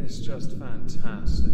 It's just fantastic.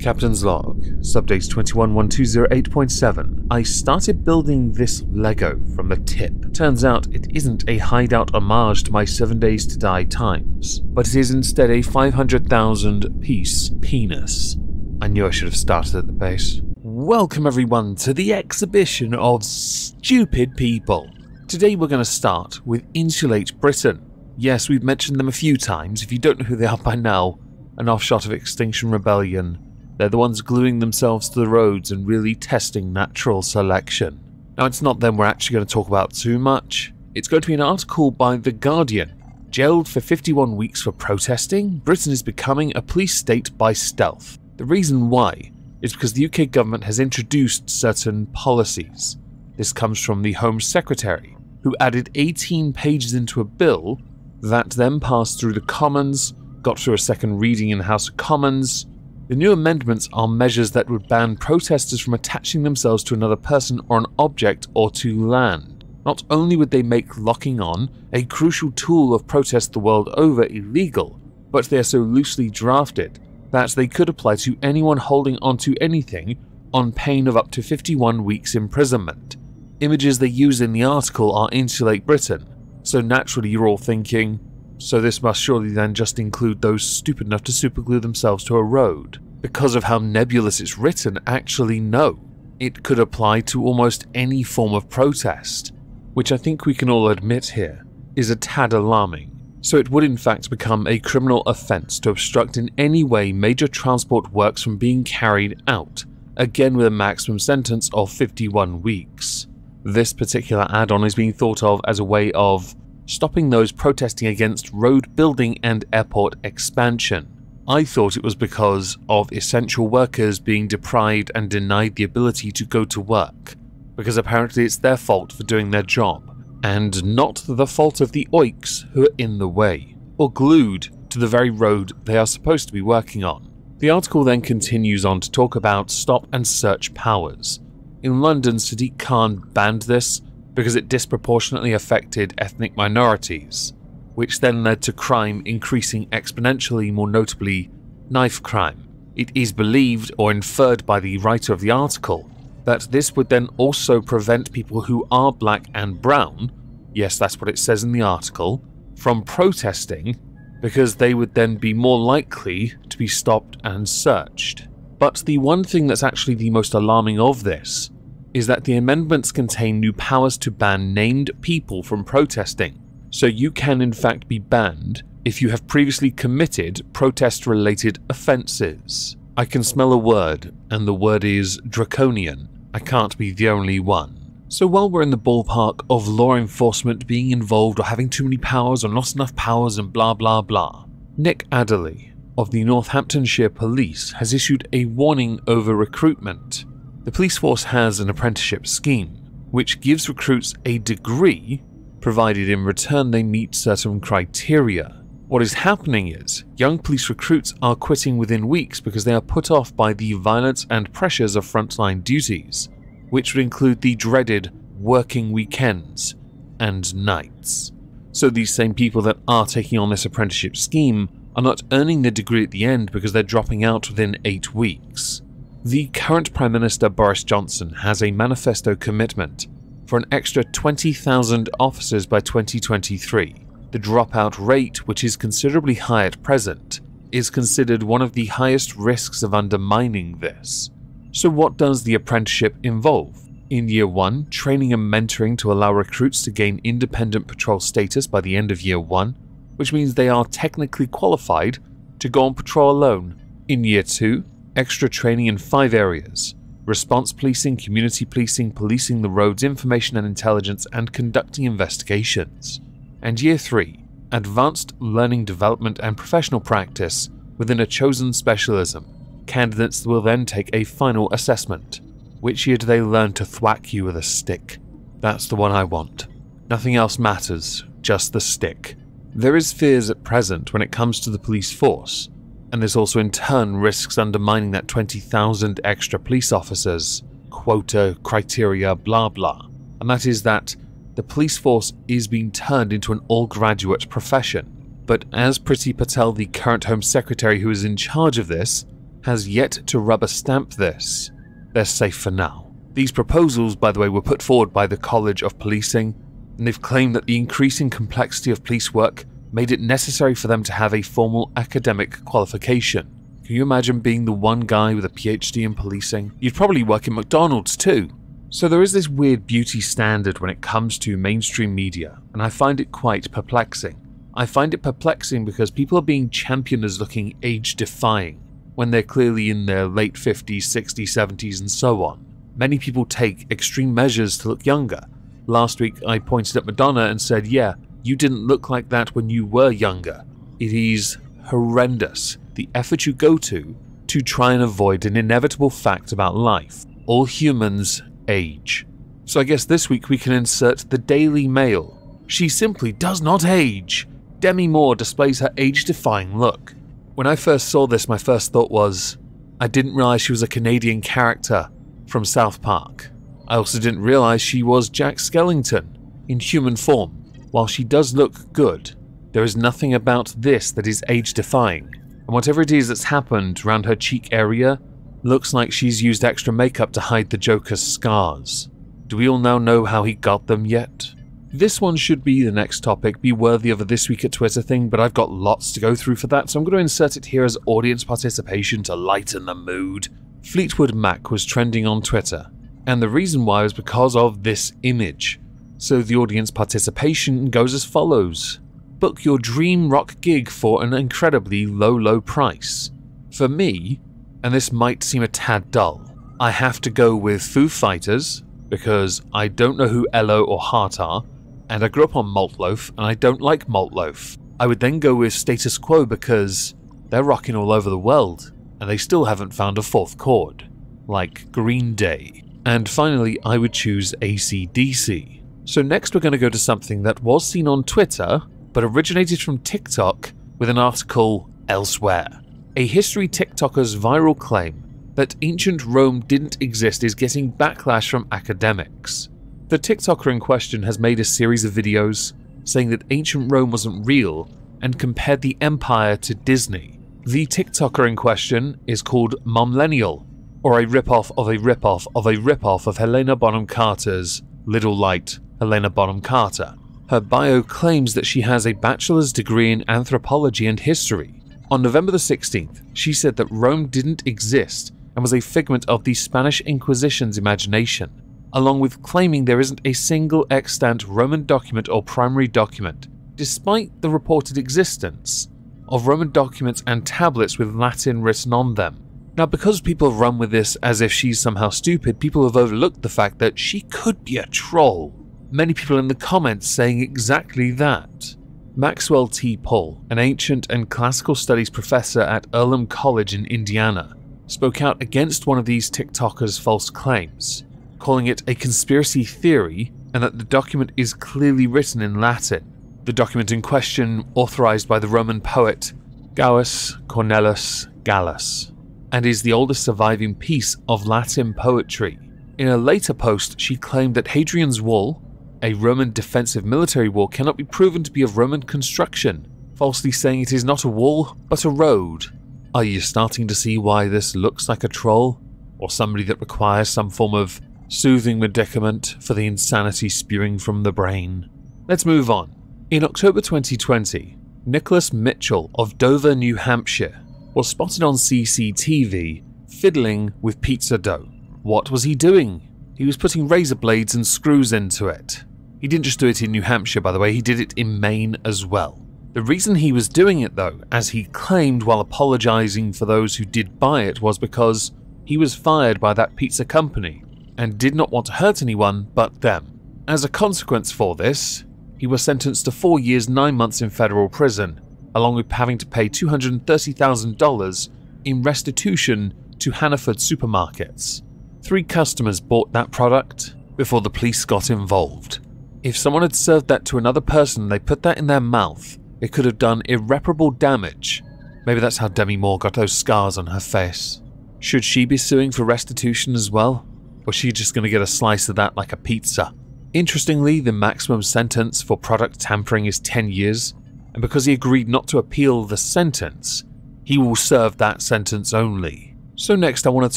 Captain's log, subdate 211208.7. I started building this Lego from the tip. Turns out it isn't a hideout homage to my 7 Days to Die times, but it is instead a 500,000 piece penis. I knew I should have started at the base. Welcome everyone to the exhibition of stupid people. Today we're going to start with Insulate Britain. Yes, we've mentioned them a few times. If you don't know who they are by now, an offshot of Extinction Rebellion. They're the ones gluing themselves to the roads and really testing natural selection. Now, it's not them we're actually going to talk about too much. It's going to be an article by The Guardian. Jailed for 51 weeks for protesting, Britain is becoming a police state by stealth. The reason why is because the UK government has introduced certain policies. This comes from the Home Secretary, who added 18 pages into a bill that then passed through the Commons, got through a second reading in the House of Commons. The new amendments are measures that would ban protesters from attaching themselves to another person or an object or to land. Not only would they make locking on, a crucial tool of protest the world over, illegal, but they are so loosely drafted that they could apply to anyone holding onto anything on pain of up to 51 weeks imprisonment. Images they use in the article are Insulate Britain, so naturally you're all thinking, so this must surely then just include those stupid enough to superglue themselves to a road. Because of how nebulous it's written, actually no. It could apply to almost any form of protest, which I think we can all admit here is a tad alarming. So it would in fact become a criminal offence to obstruct in any way major transport works from being carried out, again with a maximum sentence of 51 weeks. This particular add-on is being thought of as a way of stopping those protesting against road building and airport expansion. I thought it was because of essential workers being deprived and denied the ability to go to work, because apparently it's their fault for doing their job, and not the fault of the oiks who are in the way, or glued to the very road they are supposed to be working on. The article then continues on to talk about stop and search powers. In London, Sadiq Khan banned this because it disproportionately affected ethnic minorities, which then led to crime increasing exponentially, more notably knife crime. It is believed or inferred by the writer of the article that this would then also prevent people who are black and brown, yes that's what it says in the article, from protesting because they would then be more likely to be stopped and searched. But the one thing that's actually the most alarming of this is that the amendments contain new powers to ban named people from protesting. So you can in fact be banned if you have previously committed protest-related offences. I can smell a word, and the word is draconian. I can't be the only one. So while we're in the ballpark of law enforcement being involved or having too many powers or not enough powers and blah blah blah, Nick Adderley of the Northamptonshire Police has issued a warning over recruitment. The police force has an apprenticeship scheme, which gives recruits a degree, provided in return they meet certain criteria. What is happening is, young police recruits are quitting within weeks because they are put off by the violence and pressures of frontline duties, which would include the dreaded working weekends and nights. So these same people that are taking on this apprenticeship scheme are not earning their degree at the end because they're dropping out within 8 weeks. The current Prime Minister Boris Johnson has a manifesto commitment for an extra 20,000 officers by 2023. The dropout rate, which is considerably high at present, is considered one of the highest risks of undermining this. So what does the apprenticeship involve? In Year 1, training and mentoring to allow recruits to gain independent patrol status by the end of Year 1, which means they are technically qualified to go on patrol alone. In Year 2, extra training in 5 areas: response policing, community policing, policing the roads, information and intelligence, and conducting investigations. And Year 3, advanced learning development and professional practice within a chosen specialism. Candidates will then take a final assessment. Which year do they learn to thwack you with a stick? That's the one I want. Nothing else matters, just the stick. There is fears at present when it comes to the police force, and this also in turn risks undermining that 20,000 extra police officers, quota, criteria, blah blah, and that is that the police force is being turned into an all-graduate profession. But as Priti Patel, the current Home Secretary who is in charge of this, has yet to rubber stamp this, they're safe for now. These proposals, by the way, were put forward by the College of Policing, and they've claimed that the increasing complexity of police work made it necessary for them to have a formal academic qualification. Can you imagine being the one guy with a PhD in policing? You'd probably work in McDonald's too. So there is this weird beauty standard when it comes to mainstream media, and I find it quite perplexing. I find it perplexing because people are being championed as looking age-defying, when they're clearly in their late 50s, 60s, 70s, and so on. Many people take extreme measures to look younger. Last week I pointed at Madonna and said, yeah, you didn't look like that when you were younger. It is horrendous, the effort you go to try and avoid an inevitable fact about life. All humans age. So I guess this week we can insert the Daily Mail. She simply does not age. Demi Moore displays her age-defying look. When I first saw this, my first thought was, I didn't realize she was a Canadian character from South Park. I also didn't realize she was Jack Skellington in human form. While she does look good, there is nothing about this that is age-defying, and whatever it is that's happened around her cheek area looks like she's used extra makeup to hide the Joker's scars. Do we all now know how he got them yet? This one should be the next topic, be worthy of a This Week at Twitter thing, but I've got lots to go through for that, so I'm going to insert it here as audience participation to lighten the mood. Fleetwood Mac was trending on Twitter, and the reason why was because of this image. So the audience participation goes as follows. Book your dream rock gig for an incredibly low price. For me, and this might seem a tad dull, I have to go with Foo Fighters, because I don't know who Elo or Hart are, and I grew up on Malt Loaf, and I don't like Malt Loaf. I would then go with Status Quo because they're rocking all over the world, and they still haven't found a fourth chord, like Green Day. And finally, I would choose AC/DC. So next we're going to go to something that was seen on Twitter, but originated from TikTok with an article elsewhere. A history TikToker's viral claim that ancient Rome didn't exist is getting backlash from academics. The TikToker in question has made a series of videos saying that ancient Rome wasn't real and compared the empire to Disney. The TikToker in question is called Momlennial, or a ripoff of a ripoff of a ripoff of Helena Bonham Carter's Little Light Helena Bonham Carter. Her bio claims that she has a bachelor's degree in anthropology and history. On November the 16th, she said that Rome didn't exist and was a figment of the Spanish Inquisition's imagination, along with claiming there isn't a single extant Roman document or primary document, despite the reported existence of Roman documents and tablets with Latin written on them. Now, because people have run with this as if she's somehow stupid, people have overlooked the fact that she could be a troll. Many people in the comments saying exactly that. Maxwell T. Paul, an ancient and classical studies professor at Earlham College in Indiana, spoke out against one of these TikTokers' false claims, calling it a conspiracy theory and that the document is clearly written in Latin. The document in question, authorized by the Roman poet Gaius Cornelius Gallus, and is the oldest surviving piece of Latin poetry. In a later post, she claimed that Hadrian's Wall, a Roman defensive military wall, cannot be proven to be of Roman construction, falsely saying it is not a wall, but a road. Are you starting to see why this looks like a troll? Or somebody that requires some form of soothing medicament for the insanity spewing from the brain? Let's move on. In October 2020, Nicholas Mitchell of Dover, New Hampshire, was spotted on CCTV fiddling with pizza dough. What was he doing? He was putting razor blades and screws into it. He didn't just do it in New Hampshire, by the way, he did it in Maine as well. The reason he was doing it, though, as he claimed while apologizing for those who did buy it, was because he was fired by that pizza company and did not want to hurt anyone but them. As a consequence for this, he was sentenced to 4 years, 9 months in federal prison, along with having to pay $230,000 in restitution to Hannaford supermarkets. 3 customers bought that product before the police got involved. If someone had served that to another person and they put that in their mouth, it could have done irreparable damage. Maybe that's how Demi Moore got those scars on her face. Should she be suing for restitution as well? Or is she just going to get a slice of that like a pizza? Interestingly, the maximum sentence for product tampering is 10 years, and because he agreed not to appeal the sentence, he will serve that sentence only. So next I want to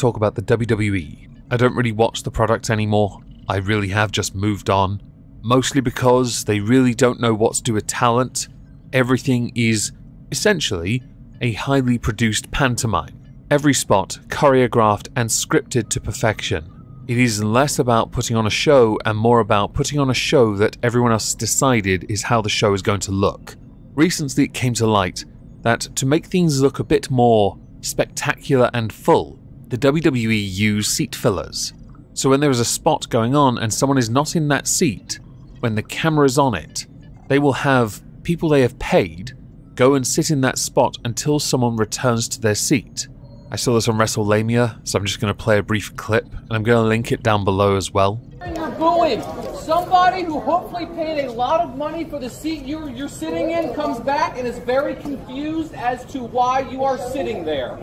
talk about the WWE. I don't really watch the product anymore. I really have just moved on. Mostly because they really don't know what to do with talent. Everything is essentially a highly produced pantomime. Every spot choreographed and scripted to perfection. It is less about putting on a show and more about putting on a show that everyone else decided is how the show is going to look. Recently it came to light that to make things look a bit more spectacular and full, the WWE use seat fillers. So when there is a spot going on and someone is not in that seat, when the camera is on it, they will have people they have paid go and sit in that spot until someone returns to their seat. I saw this on WrestleMania, so I'm just going to play a brief clip, and I'm going to link it down below as well. You're booing. Somebody who hopefully paid a lot of money for the seat you're sitting in comes back and is very confused as to why you are sitting there.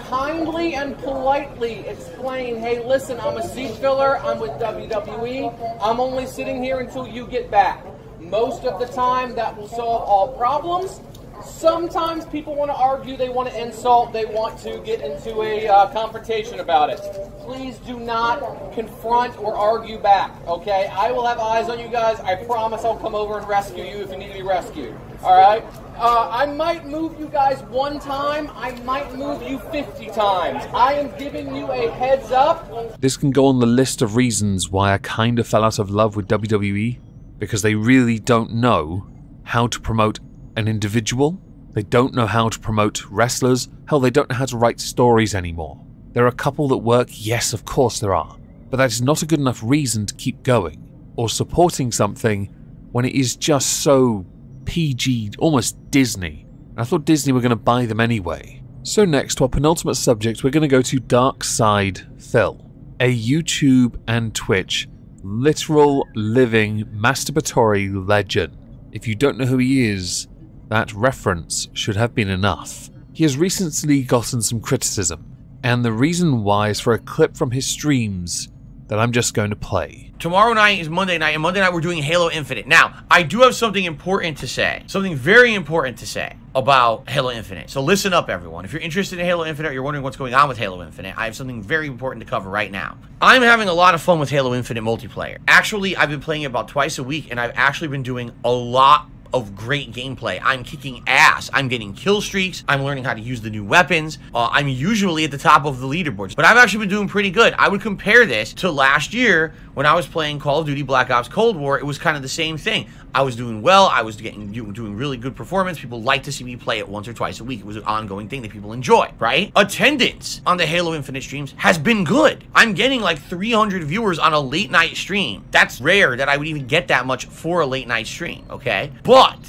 Kindly and politely explain, hey, listen, I'm a seat filler, I'm with WWE, I'm only sitting here until you get back. Most of the time, that will solve all problems. Sometimes people want to argue, they want to insult, they want to get into a confrontation about it. Please do not confront or argue back, okay? I will have eyes on you guys. I promise I'll come over and rescue you if you need to be rescued, all right? I might move you guys one time. I might move you 50 times. I am giving you a heads up. This can go on the list of reasons why I kind of fell out of love with WWE, because they really don't know how to promote an individual. They don't know how to promote wrestlers. Hell, they don't know how to write stories anymore. There are a couple that work, yes, of course there are, but that is not a good enough reason to keep going or supporting something when it is just so PG, almost Disney. And I thought Disney were going to buy them anyway. So next, to our penultimate subject, we're going to go to Dark Side Phil, a YouTube and Twitch literal living masturbatory legend. If you don't know who he is, that reference should have been enough. He has recently gotten some criticism, and the reason why is for a clip from his streams that I'm just going to play. Tomorrow night is Monday night, and Monday night we're doing Halo Infinite. Now, I do have something important to say, something very important to say about Halo Infinite. So listen up, everyone. If you're interested in Halo Infinite or you're wondering what's going on with Halo Infinite, I have something very important to cover right now. I'm having a lot of fun with Halo Infinite multiplayer. Actually, I've been playing it about twice a week, and I've actually been doing a lot of great gameplay. I'm kicking ass. I'm getting kill streaks. I'm learning how to use the new weapons. I'm usually at the top of the leaderboards, but I've actually been doing pretty good. I would compare this to last year when I was playing Call of Duty Black Ops Cold War. It was kind of the same thing. I was doing well. I was doing really good performance. People like to see me play it once or twice a week. It was an ongoing thing that people enjoy, right? Attendance on the Halo Infinite streams has been good. I'm getting like 300 viewers on a late night stream. That's rare that I would even get that much for a late night stream, okay? But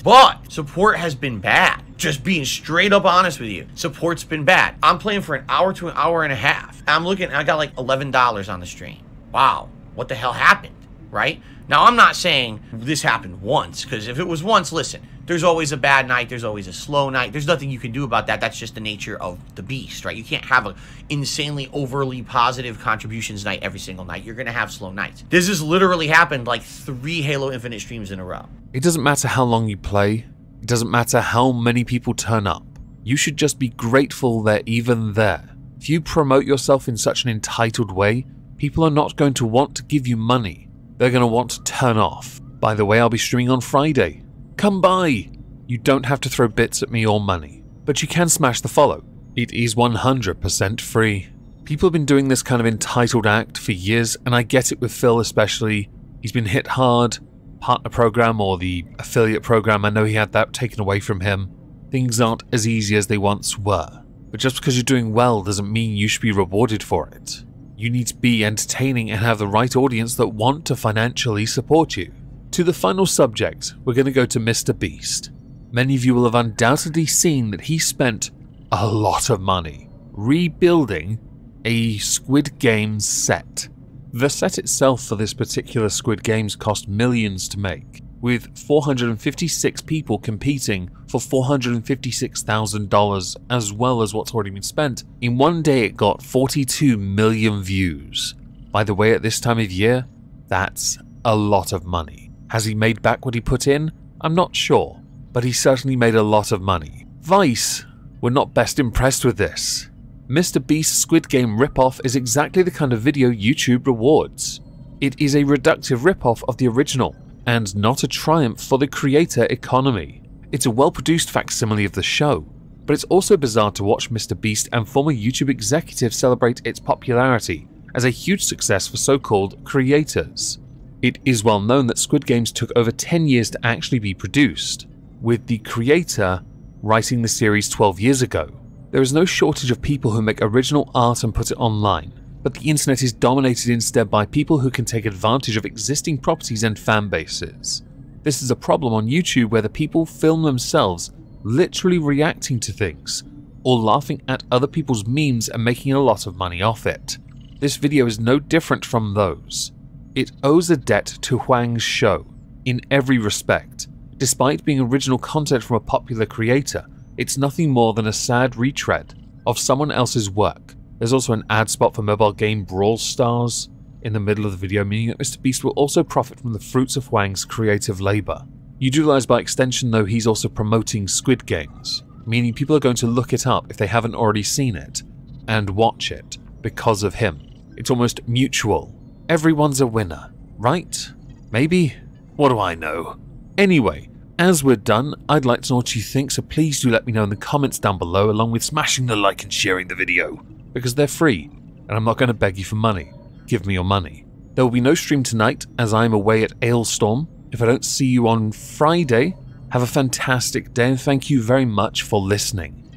support has been bad. Just being straight up honest with you, support's been bad. I'm playing for an hour to an hour and a half. I'm looking, I got like $11 on the stream. Wow, what the hell happened, right? Now, I'm not saying this happened once, because if it was once, listen, there's always a bad night, there's always a slow night, there's nothing you can do about that. That's just the nature of the beast, right? You can't have an insanely overly positive contributions night every single night. You're gonna have slow nights. This has literally happened like 3 Halo Infinite streams in a row. It doesn't matter how long you play, it doesn't matter how many people turn up. You should just be grateful they're even there. If you promote yourself in such an entitled way, people are not going to want to give you money. They're going to want to turn off. By the way, I'll be streaming on Friday. Come by! You don't have to throw bits at me or money, but you can smash the follow. It is 100% free. People have been doing this kind of entitled act for years, and I get it with Phil especially. He's been hit hard. Partner program or the affiliate program, I know he had that taken away from him. Things aren't as easy as they once were. But just because you're doing well doesn't mean you should be rewarded for it. You need to be entertaining and have the right audience that want to financially support you. To the final subject, we're going to go to Mr. Beast. Many of you will have undoubtedly seen that he spent a lot of money rebuilding a Squid Games set. The set itself for this particular Squid Games cost millions to make, with 456 people competing for $456,000 as well as what's already been spent. In one day it got 42 million views. By the way, at this time of year, that's a lot of money. Has he made back what he put in? I'm not sure. but he certainly made a lot of money. Vice were not best impressed with this. Mr. Beast's Squid Game ripoff is exactly the kind of video YouTube rewards. It is a reductive ripoff of the original, and not a triumph for the creator economy. It's a well-produced facsimile of the show, but it's also bizarre to watch Mr. Beast and former YouTube executives celebrate its popularity as a huge success for so-called creators. It is well known that Squid Games took over 10 years to actually be produced, with the creator writing the series 12 years ago. There is no shortage of people who make original art and put it online, but the internet is dominated instead by people who can take advantage of existing properties and fan bases. This is a problem on YouTube where the people film themselves literally reacting to things, or laughing at other people's memes and making a lot of money off it. This video is no different from those. It owes a debt to Hwang's show, in every respect. Despite being original content from a popular creator, it's nothing more than a sad retread of someone else's work. There's also an ad spot for mobile game Brawl Stars in the middle of the video, meaning that Mr. Beast will also profit from the fruits of Hwang's creative labor. You do realize by extension though he's also promoting Squid Games, meaning people are going to look it up if they haven't already seen it, and watch it because of him. It's almost mutual. Everyone's a winner, right? Maybe? What do I know? Anyway, as we're done, I'd like to know what you think, so please do let me know in the comments down below, along with smashing the like and sharing the video, because they're free, and I'm not going to beg you for money. Give me your money. There will be no stream tonight, as I'm away at Ailstorm. If I don't see you on Friday, have a fantastic day, and thank you very much for listening.